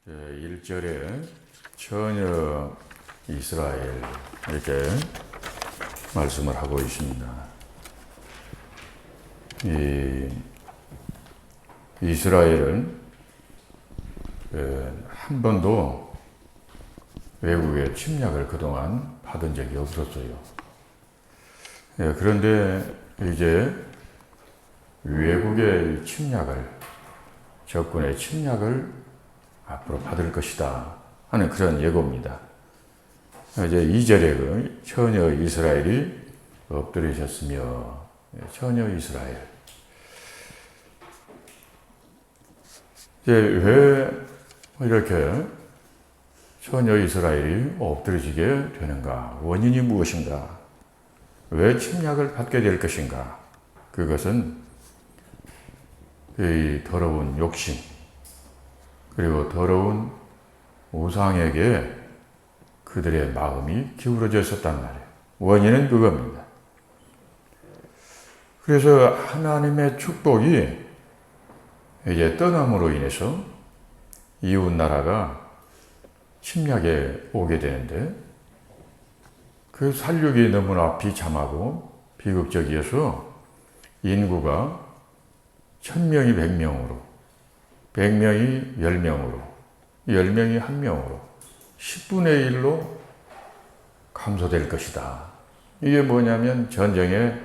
1절에 처녀 이스라엘 이렇게 말씀을 하고 있습니다. 이 이스라엘은 한 번도 외국의 침략을 그동안 받은 적이 없었어요. 그런데 이제 외국의 침략을, 적군의 침략을 앞으로 받을 것이다 하는 그런 예고입니다. 이제 2절에 그 처녀 이스라엘이 엎드리셨으며, 처녀 이스라엘. 이제 왜 이렇게 처녀 이스라엘이 엎드려지게 되는가? 원인이 무엇인가? 왜 침략을 받게 될 것인가? 그것은 이 더러운 욕심, 그리고 더러운 우상에게 그들의 마음이 기울어져 있었단 말이에요. 원인은 그겁니다. 그래서 하나님의 축복이 이제 떠남으로 인해서 이웃 나라가 침략에 오게 되는데, 그 살육이 너무나 비참하고 비극적이어서 인구가 1000명이 100명으로, 100명이 10명으로, 10명이 1명으로 10분의 1로 감소될 것이다. 이게 뭐냐면 전쟁에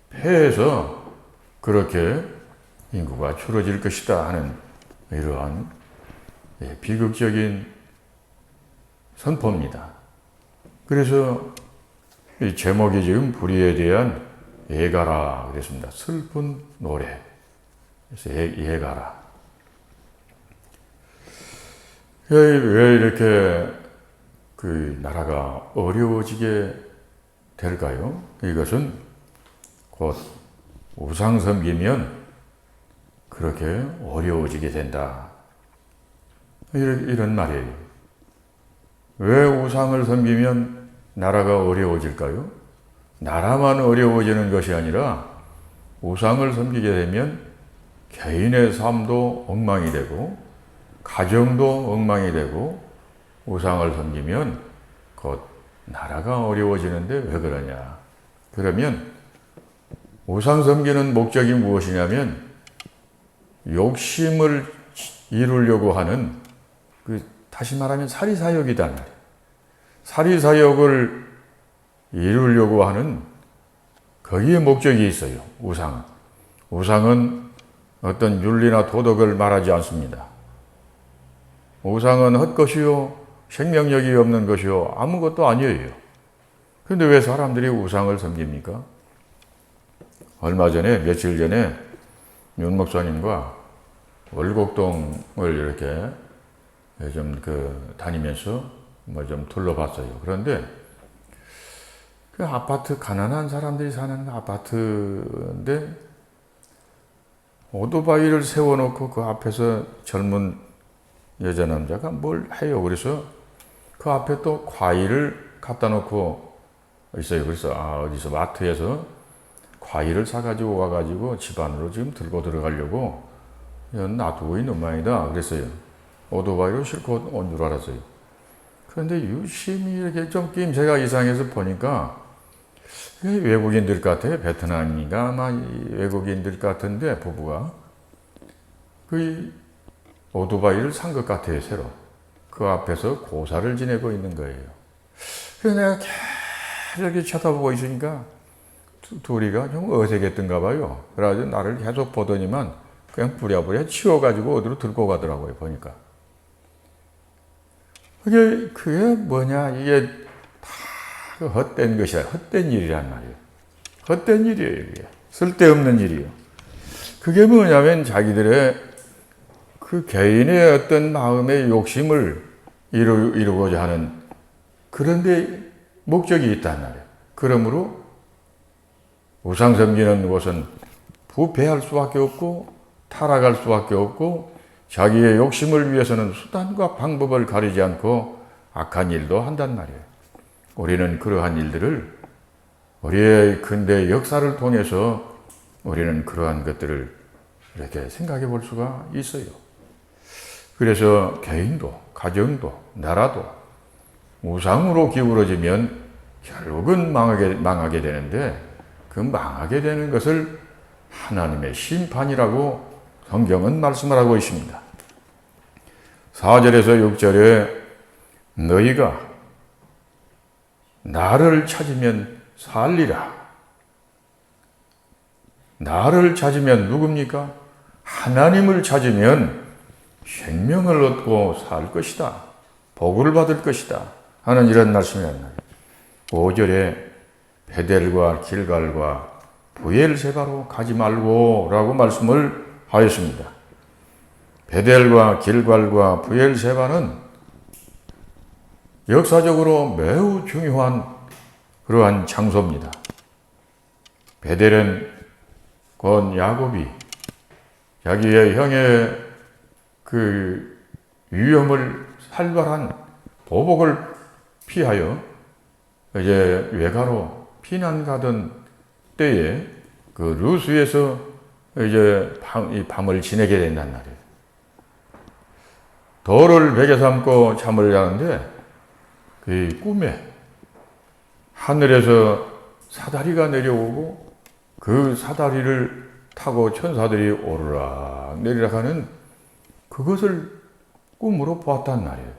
패해서 그렇게 인구가 줄어들 것이다 하는 이러한 비극적인 선포입니다. 그래서 이 제목이 지금 불의에 대한 예가라 그랬습니다. 슬픈 노래. 그래서 예가라. 왜 이렇게 그 나라가 어려워지게 될까요? 이것은 곧 우상 섬기면 그렇게 어려워지게 된다. 이런 말이에요. 왜 우상을 섬기면 나라가 어려워질까요? 나라만 어려워지는 것이 아니라 우상을 섬기게 되면 개인의 삶도 엉망이 되고 가정도 엉망이 되고, 우상을 섬기면 곧 나라가 어려워지는데 왜 그러냐? 그러면 우상 섬기는 목적이 무엇이냐면 욕심을 이루려고 하는, 다시 말하면 사리사욕이단 말이에요. 사리사욕을 이루려고 하는 거기에 목적이 있어요. 우상은. 우상은 어떤 윤리나 도덕을 말하지 않습니다. 우상은 헛것이요, 생명력이 없는 것이요, 아무것도 아니에요. 그런데 왜 사람들이 우상을 섬깁니까? 얼마 전에, 며칠 전에 윤 목사님과 월곡동을 이렇게 좀 다니면서 좀 둘러봤어요. 그런데 그 아파트, 가난한 사람들이 사는 아파트인데 오토바이를 세워놓고 그 앞에서 젊은 여자 남자가 뭘 해요. 그래서 그 앞에 또 과일을 갖다 놓고 있어요. 그래서 어디서 마트에서 과일을 사가지고 와가지고 집 안으로 지금 들고 들어가려고 놔두고 있는 모양이다 그랬어요. 오토바이로 싣고 온 줄 알았어요. 그런데 유심히 이렇게 좀 낌새가 이상해서 보니까 외국인들 같아요. 베트남인가 아마 외국인들 같은데 부부가 그 오토바이를 산 것 같아요. 새로. 그 앞에서 고사를 지내고 있는 거예요. 그래서 내가 계속 이렇게 쳐다보고 있으니까 둘이가 좀 어색했던가 봐요. 그래가지고 나를 계속 보더니만 그냥 부랴부랴 치워가지고 어디로 들고 가더라고요. 보니까. 그게 뭐냐. 이게 다 헛된 것이야. 헛된 일이란 말이에요. 헛된 일이에요. 이게. 쓸데없는 일이에요. 그게 뭐냐면 자기들의 그 개인의 어떤 마음의 욕심을 이루고자 하는 그런 데 목적이 있단 말이에요. 그러므로 우상 섬기는 것은 부패할 수밖에 없고 타락할 수밖에 없고, 자기의 욕심을 위해서는 수단과 방법을 가리지 않고 악한 일도 한단 말이에요. 우리는 그러한 일들을 우리의 근대 역사를 통해서 우리는 그러한 것들을 이렇게 생각해 볼 수가 있어요. 그래서 개인도, 가정도, 나라도 우상으로 기울어지면 결국은 망하게 되는데, 그 망하게 되는 것을 하나님의 심판이라고 성경은 말씀을 하고 있습니다. 4절에서 6절에 너희가 나를 찾으면 살리라. 나를 찾으면 누굽니까? 하나님을 찾으면 생명을 얻고 살 것이다. 복을 받을 것이다. 하는 이런 말씀이었나요? 5절에 베델과 길갈과 브엘세바로 가지 말고 라고 말씀을 하였습니다. 베델과 길갈과 브엘세바는 역사적으로 매우 중요한 그러한 장소입니다. 베델은 곧 야곱이 자기의 형의 그 위험을 살벌한 보복을 피하여 이제 외가로 피난 가던 때에 그 루스에서 이제 밤을 지내게 된단 말이에요. 돌을 베개 삼고 잠을 자는데 그 꿈에 하늘에서 사다리가 내려오고 그 사다리를 타고 천사들이 오르락 내리락 하는 그것을 꿈으로 보았단 말이에요.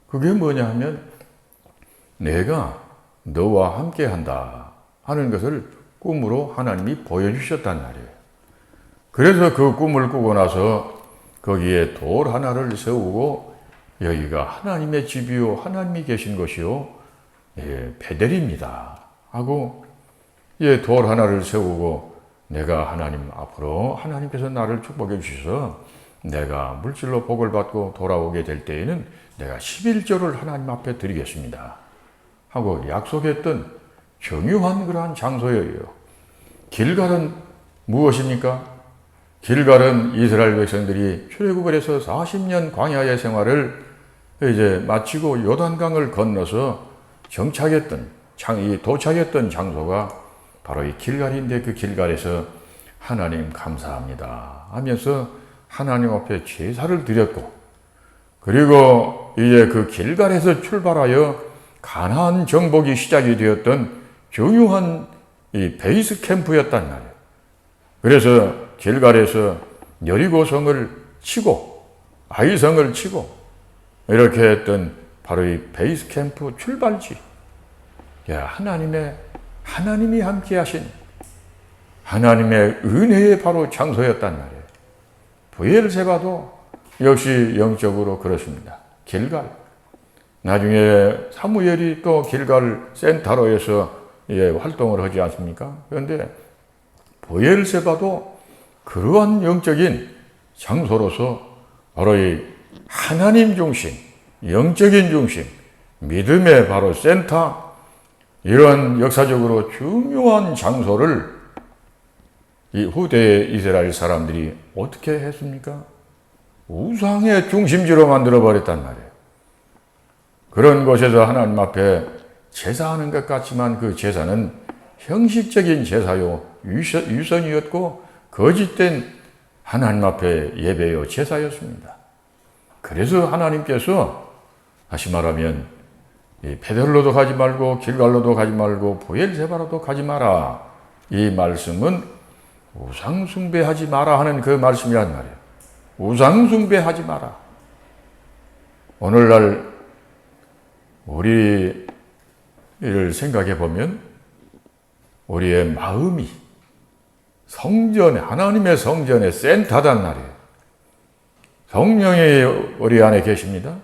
그게 뭐냐 하면 내가 너와 함께 한다 하는 것을 꿈으로 하나님이 보여주셨단 말이에요. 그래서 그 꿈을 꾸고 나서 거기에 돌 하나를 세우고 여기가 하나님의 집이요 하나님이 계신 곳이요 베델입니다 하고 돌 하나를 세우고 내가 하나님 앞으로 하나님께서 나를 축복해 주셔서 내가 물질로 복을 받고 돌아오게 될 때에는 내가 11조를 하나님 앞에 드리겠습니다 하고 약속했던 중요한 그러한 장소예요. 길갈은 무엇입니까? 길갈은 이스라엘 백성들이 출애굽을 해서 40년 광야의 생활을 이제 마치고 요단강을 건너서 도착했던 장소가 바로 이 길갈인데, 그 길갈에서 하나님 감사합니다 하면서 하나님 앞에 제사를 드렸고, 그리고 이제 그 길갈에서 출발하여 가나안 정복이 시작이 되었던 중요한 이 베이스 캠프였단 말이에요. 그래서 길갈에서 여리고성을 치고 아이성을 치고 이렇게 했던 바로 이 베이스 캠프 출발지, 하나님이 함께 하신 하나님의 은혜의 바로 장소였단 말이에요. 브엘세바도 역시 영적으로 그렇습니다. 길갈. 나중에 사무엘이 또 길갈 센터로에서 활동을 하지 않습니까? 그런데 브엘세바도 그러한 영적인 장소로서 바로 이 하나님 중심, 영적인 중심, 믿음의 바로 센터, 이런 역사적으로 중요한 장소를 이 후대의 이스라엘 사람들이 어떻게 했습니까? 우상의 중심지로 만들어버렸단 말이에요. 그런 곳에서 하나님 앞에 제사하는 것 같지만 그 제사는 형식적인 제사요, 유선이었고 거짓된 하나님 앞에 예배요, 제사였습니다. 그래서 하나님께서 다시 말하면 베델로도 가지 말고 길갈로도 가지 말고 브엘세바로도 가지 마라, 이 말씀은 우상 숭배하지 마라 하는 그 말씀이란 말이에요. 우상 숭배하지 마라. 오늘날 우리를 생각해 보면 우리의 마음이 성전에, 하나님의 성전의 센터단 말이에요. 성령이 우리 안에 계십니다.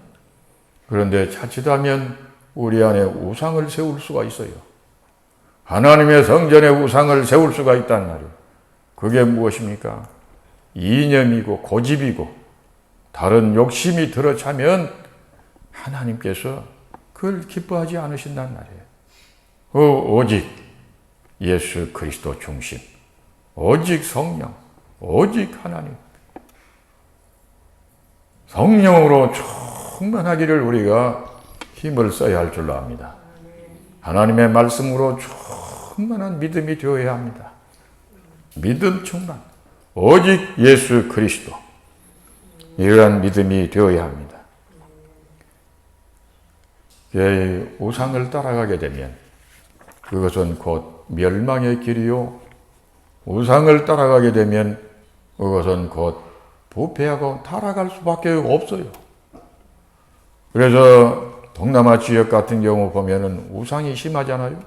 그런데 자칫하면 우리 안에 우상을 세울 수가 있어요. 하나님의 성전에 우상을 세울 수가 있단 말이에요. 그게 무엇입니까? 이념이고 고집이고 다른 욕심이 들어차면 하나님께서 그걸 기뻐하지 않으신단 말이에요. 오직 예수 그리스도 중심, 오직 성령, 오직 하나님, 성령으로 충만하기를 우리가 힘을 써야 할 줄로 압니다. 하나님의 말씀으로 충만한 믿음이 되어야 합니다. 믿음 충만, 오직 예수 그리스도. 이러한 믿음이 되어야 합니다. 우상을 따라가게 되면 그것은 곧 멸망의 길이요, 우상을 따라가게 되면 그것은 곧 부패하고 타락할 수밖에 없어요. 그래서 동남아 지역 같은 경우 보면은 우상이 심하잖아요.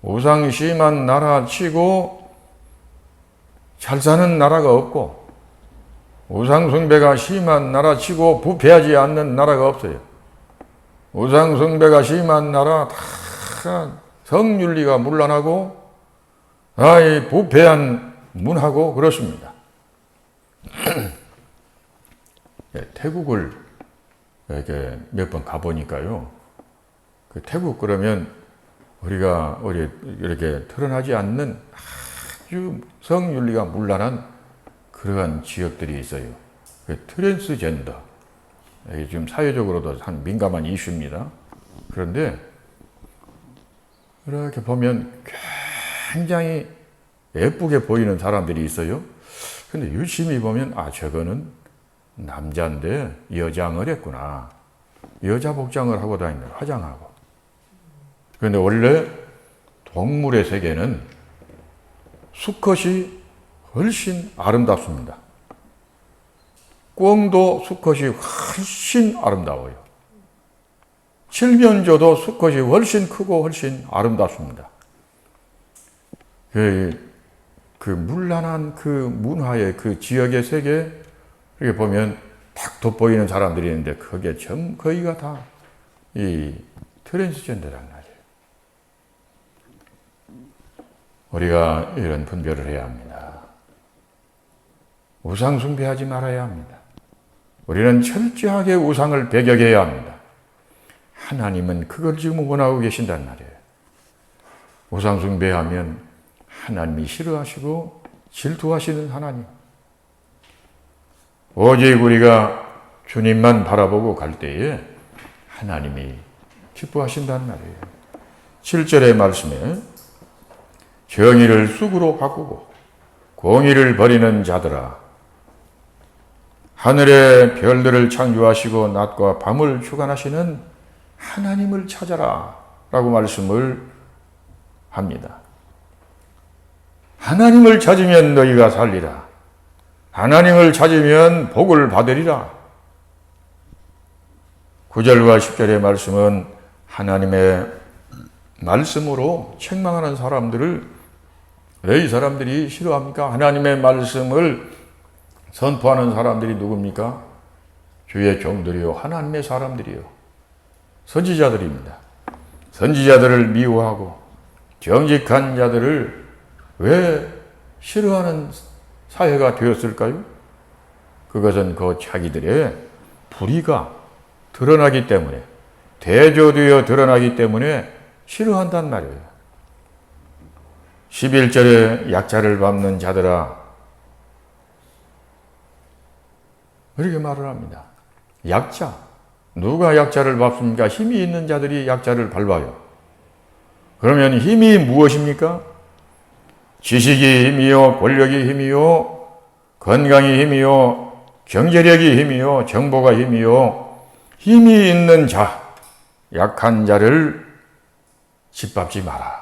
우상이 심한 나라 치고 잘 사는 나라가 없고, 우상 숭배가 심한 나라 치고 부패하지 않는 나라가 없어요. 우상 숭배가 심한 나라 다 성윤리가 문란하고 부패한 문화고 그렇습니다. 태국을 이렇게 몇 번 가보니까요, 그 태국 그러면 우리가 이렇게 드러나지 않는 아주 성윤리가 문란한 그러한 지역들이 있어요. 트랜스젠더, 이게 지금 사회적으로도 한 민감한 이슈입니다. 그런데 이렇게 보면 굉장히 예쁘게 보이는 사람들이 있어요. 근데 유심히 보면 저거는 남자인데 여장을 했구나. 여자 복장을 하고 다니는, 화장하고. 그런데 원래 동물의 세계는 수컷이 훨씬 아름답습니다. 꿩도 수컷이 훨씬 아름다워요. 칠면조도 수컷이 훨씬 크고 훨씬 아름답습니다. 그 문란한 그 문화의 그 지역의 세계, 이렇게 보면 딱 돋보이는 사람들이 있는데 그게 거의가 다 이 트랜스젠더란 말이에요. 우리가 이런 분별을 해야 합니다. 우상 숭배하지 말아야 합니다. 우리는 철저하게 우상을 배격해야 합니다. 하나님은 그걸 지금 원하고 계신단 말이에요. 우상 숭배하면 하나님이 싫어하시고 질투하시는 하나님. 오직 우리가 주님만 바라보고 갈 때에 하나님이 기뻐하신단 말이에요. 7절의 말씀에 정의를 쑥으로 바꾸고 공의를 버리는 자들아, 하늘의 별들을 창조하시고 낮과 밤을 주관하시는 하나님을 찾아라 라고 말씀을 합니다. 하나님을 찾으면 너희가 살리라. 하나님을 찾으면 복을 받으리라. 9절과 10절의 말씀은 하나님의 말씀으로 책망하는 사람들을 왜 이 사람들이 싫어합니까? 하나님의 말씀을 선포하는 사람들이 누굽니까? 주의 종들이요, 하나님의 사람들이요, 선지자들입니다. 선지자들을 미워하고 정직한 자들을 왜 싫어하는 사회가 되었을까요? 그것은 그 자기들의 불의가 드러나기 때문에, 대조되어 드러나기 때문에 싫어한단 말이에요. 11절에 약자를 밟는 자들아, 이렇게 말을 합니다. 약자. 누가 약자를 밟습니까? 힘이 있는 자들이 약자를 밟아요. 그러면 힘이 무엇입니까? 지식이 힘이요, 권력이 힘이요, 건강이 힘이요, 경제력이 힘이요, 정보가 힘이요, 힘이 있는 자, 약한 자를 짓밟지 마라.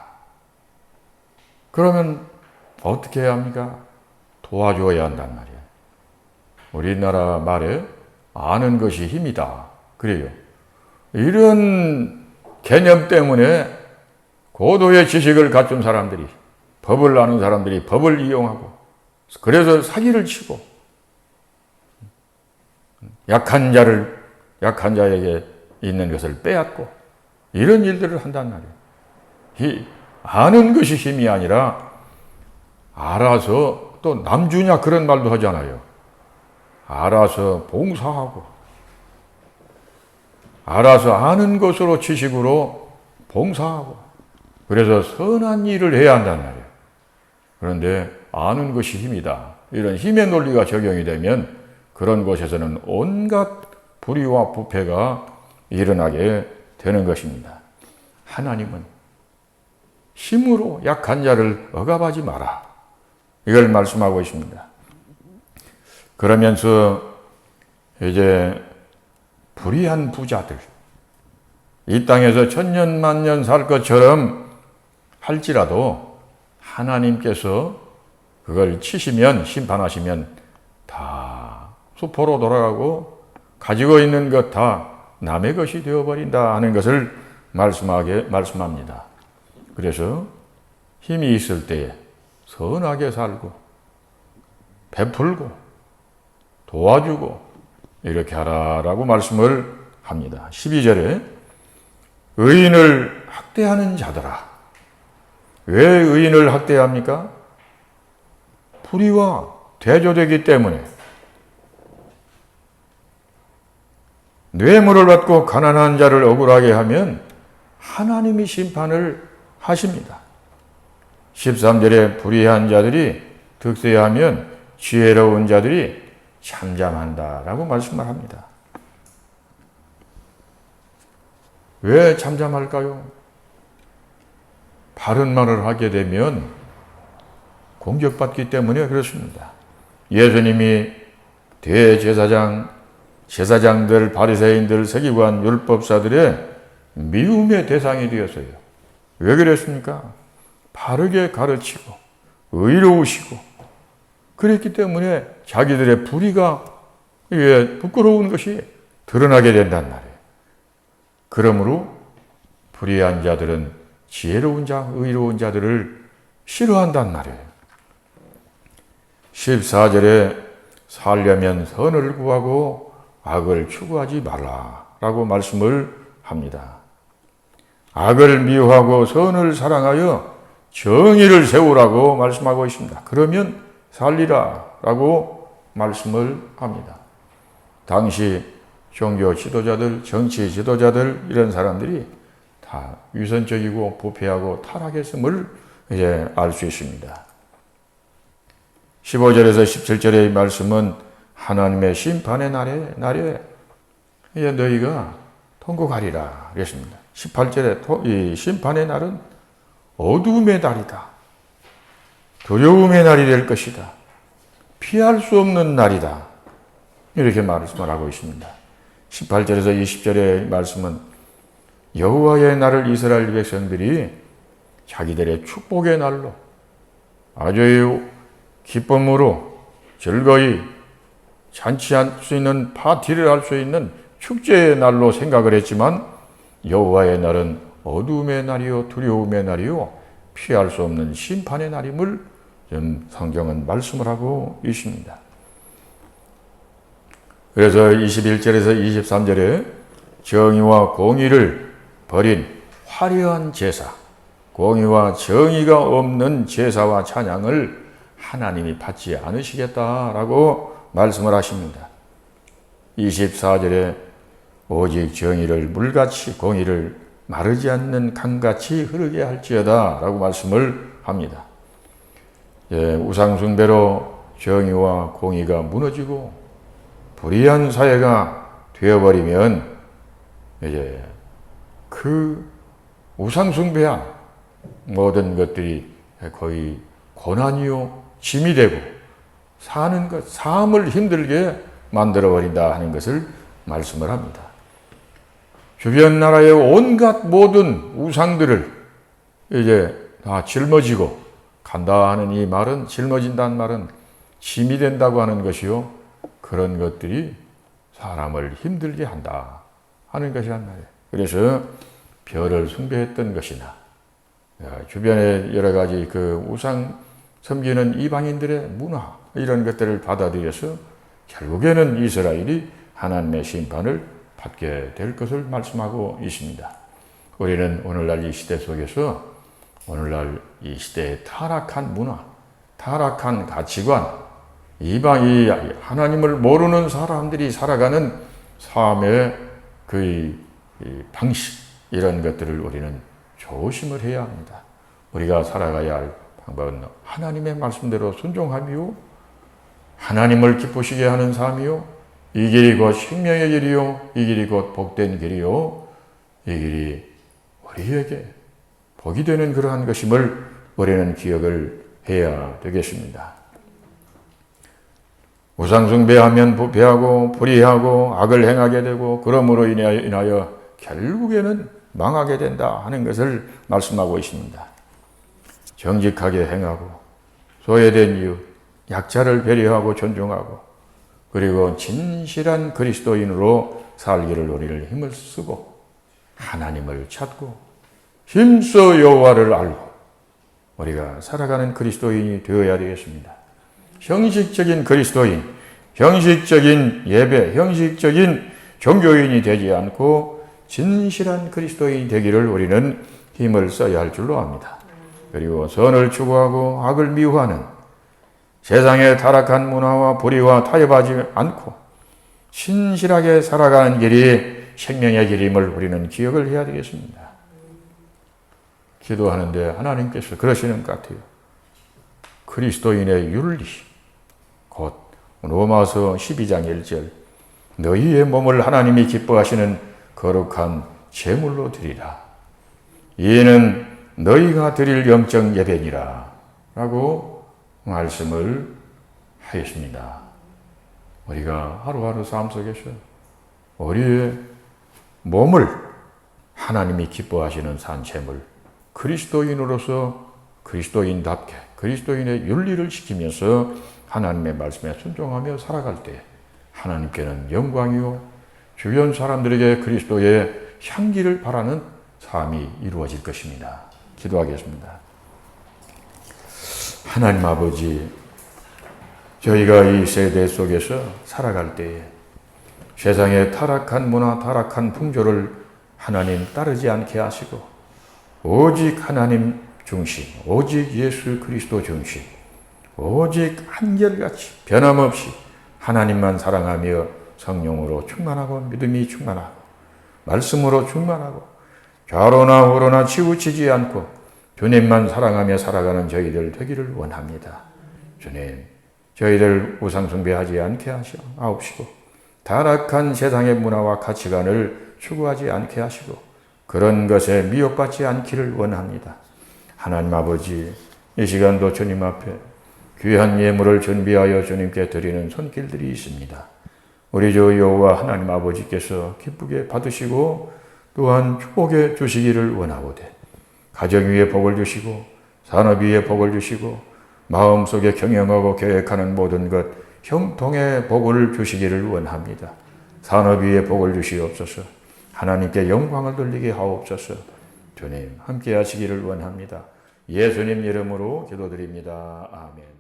그러면 어떻게 해야 합니까? 도와줘야 한단 말이에요. 우리나라 말에 아는 것이 힘이다. 그래요. 이런 개념 때문에 고도의 지식을 갖춘 사람들이, 법을 아는 사람들이 법을 이용하고, 그래서 사기를 치고, 약한 자에게 있는 것을 빼앗고, 이런 일들을 한단 말이에요. 아는 것이 힘이 아니라, 알아서, 또 남주냐 그런 말도 하잖아요. 알아서 봉사하고, 알아서 아는 것으로 지식으로 봉사하고, 그래서 선한 일을 해야 한단 말이에요. 그런데 아는 것이 힘이다. 이런 힘의 논리가 적용이 되면 그런 곳에서는 온갖 불의와 부패가 일어나게 되는 것입니다. 하나님은 힘으로 약한 자를 억압하지 마라. 이걸 말씀하고 있습니다. 그러면서 이제 불의한 부자들, 이 땅에서 천년 만년 살 것처럼 할지라도 하나님께서 그걸 치시면, 심판하시면 다 수포로 돌아가고 가지고 있는 것 다 남의 것이 되어버린다 하는 것을 말씀합니다. 그래서 힘이 있을 때에 선하게 살고 베풀고 도와주고 이렇게 하라라고 말씀을 합니다. 12절에 의인을 학대하는 자들아. 왜 의인을 학대합니까? 불의와 대조되기 때문에. 뇌물을 받고 가난한 자를 억울하게 하면 하나님이 심판을 하십니다. 13절에 불의한 자들이 득세하면 지혜로운 자들이 잠잠한다라고 말씀을 합니다. 왜 잠잠할까요? 바른 말을 하게 되면 공격받기 때문에 그렇습니다. 예수님이 제사장들, 바리새인들, 서기관, 율법사들의 미움의 대상이 되었어요. 왜 그랬습니까? 바르게 가르치고 의로우시고 그랬기 때문에 자기들의 불의가 부끄러운 것이 드러나게 된단 말이에요. 그러므로 불의한 자들은 지혜로운 자, 의로운 자들을 싫어한단 말이에요. 14절에 살려면 선을 구하고 악을 추구하지 말라라고 말씀을 합니다. 악을 미워하고 선을 사랑하여 정의를 세우라고 말씀하고 있습니다. 그러면 살리라라고 말씀을 합니다. 당시 종교 지도자들, 정치 지도자들 이런 사람들이 다 위선적이고 부패하고 타락했음을 이제 알 수 있습니다. 15절에서 17절의 말씀은 하나님의 심판의 날에 이제 너희가 통곡하리라 그랬습니다. 18절에 이 심판의 날은 어두움의 날이다. 두려움의 날이 될 것이다. 피할 수 없는 날이다. 이렇게 말씀을 하고 있습니다. 18절에서 20절의 말씀은 여호와의 날을 이스라엘 백성들이 자기들의 축복의 날로 아주 기쁨으로 즐거이 잔치할 수 있는 파티를 할 수 있는 축제의 날로 생각을 했지만 여호와의 날은 어두움의 날이요 두려움의 날이요 피할 수 없는 심판의 날임을 성경은 말씀을 하고 있습니다. 그래서 21절에서 23절에 정의와 공의를 버린 화려한 제사, 공의와 정의가 없는 제사와 찬양을 하나님이 받지 않으시겠다라고 말씀을 하십니다. 24절에 오직 정의를 물같이 공의를 마르지 않는 강같이 흐르게 할지어다 라고 말씀을 합니다. 우상숭배로 정의와 공의가 무너지고 불의한 사회가 되어버리면 이제 그 우상숭배한 모든 것들이 거의 고난이요 짐이 되고 사는 것, 삶을 힘들게 만들어버린다 하는 것을 말씀을 합니다. 주변 나라의 온갖 모든 우상들을 이제 다 짊어지고 간다 하는 이 말은, 짊어진다는 말은 짐이 된다고 하는 것이요. 그런 것들이 사람을 힘들게 한다 하는 것이란 말이에요. 그래서 별을 숭배했던 것이나 주변에 여러 가지 그 우상 섬기는 이방인들의 문화 이런 것들을 받아들여서 결국에는 이스라엘이 하나님의 심판을 받게 될 것을 말씀하고 있습니다. 우리는 오늘날 이 시대 속에서 오늘날 이 시대의 타락한 문화, 타락한 가치관, 이방이 하나님을 모르는 사람들이 살아가는 삶의 그 방식 이런 것들을 우리는 조심을 해야 합니다. 우리가 살아가야 할 방법은 하나님의 말씀대로 순종하며 하나님을 기쁘시게 하는 삶이요 이 길이 곧 생명의 길이요 이 길이 곧 복된 길이요 이 길이 우리에게 복이 되는 그러한 것임을 우리는 기억을 해야 되겠습니다. 우상숭배하면 부패하고 불의하고 악을 행하게 되고 그러므로 인하여 결국에는 망하게 된다 하는 것을 말씀하고 있습니다. 정직하게 행하고 소외된 이웃, 약자를 배려하고 존중하고 그리고 진실한 그리스도인으로 살기를 우리를 힘을 쓰고 하나님을 찾고 힘써 여호와를 알고 우리가 살아가는 그리스도인이 되어야 되겠습니다. 형식적인 그리스도인, 형식적인 예배, 형식적인 종교인이 되지 않고 진실한 그리스도인이 되기를 우리는 힘을 써야 할 줄로 압니다. 그리고 선을 추구하고 악을 미워하는 세상의 타락한 문화와 불의와 타협하지 않고 신실하게 살아가는 길이 생명의 길임을 우리는 기억을 해야 되겠습니다. 기도하는데 하나님께서 그러시는 것 같아요. 그리스도인의 윤리, 곧 로마서 12장 1절 너희의 몸을 하나님이 기뻐하시는 거룩한 제물로 드리라. 이는 너희가 드릴 영적 예배니라 라고 말씀을 하였습니다. 우리가 하루하루 삶 속에서 우리의 몸을 하나님이 기뻐하시는 산 제물, 그리스도인으로서 그리스도인답게 그리스도인의 윤리를 지키면서 하나님의 말씀에 순종하며 살아갈 때 하나님께는 영광이요 주변 사람들에게 그리스도의 향기를 바라는 삶이 이루어질 것입니다. 기도하겠습니다. 하나님 아버지, 저희가 이 세대 속에서 살아갈 때에 세상의 타락한 문화, 타락한 풍조를 하나님 따르지 않게 하시고 오직 하나님 중심, 오직 예수 그리스도 중심, 오직 한결같이 변함없이 하나님만 사랑하며 성령으로 충만하고 믿음이 충만하고 말씀으로 충만하고 좌로나 우로나 치우치지 않고 주님만 사랑하며 살아가는 저희들 되기를 원합니다. 주님, 저희들 우상숭배하지 않게 하옵시고 타락한 세상의 문화와 가치관을 추구하지 않게 하시고 그런 것에 미혹받지 않기를 원합니다. 하나님 아버지, 이 시간도 주님 앞에 귀한 예물을 준비하여 주님께 드리는 손길들이 있습니다. 우리 주 여호와 하나님 아버지께서 기쁘게 받으시고 또한 축복해 주시기를 원하오되 가정 위에 복을 주시고 산업 위에 복을 주시고 마음속에 경영하고 계획하는 모든 것 형통의 복을 주시기를 원합니다. 산업 위에 복을 주시옵소서. 하나님께 영광을 돌리게 하옵소서. 주님 함께 하시기를 원합니다. 예수님 이름으로 기도드립니다. 아멘.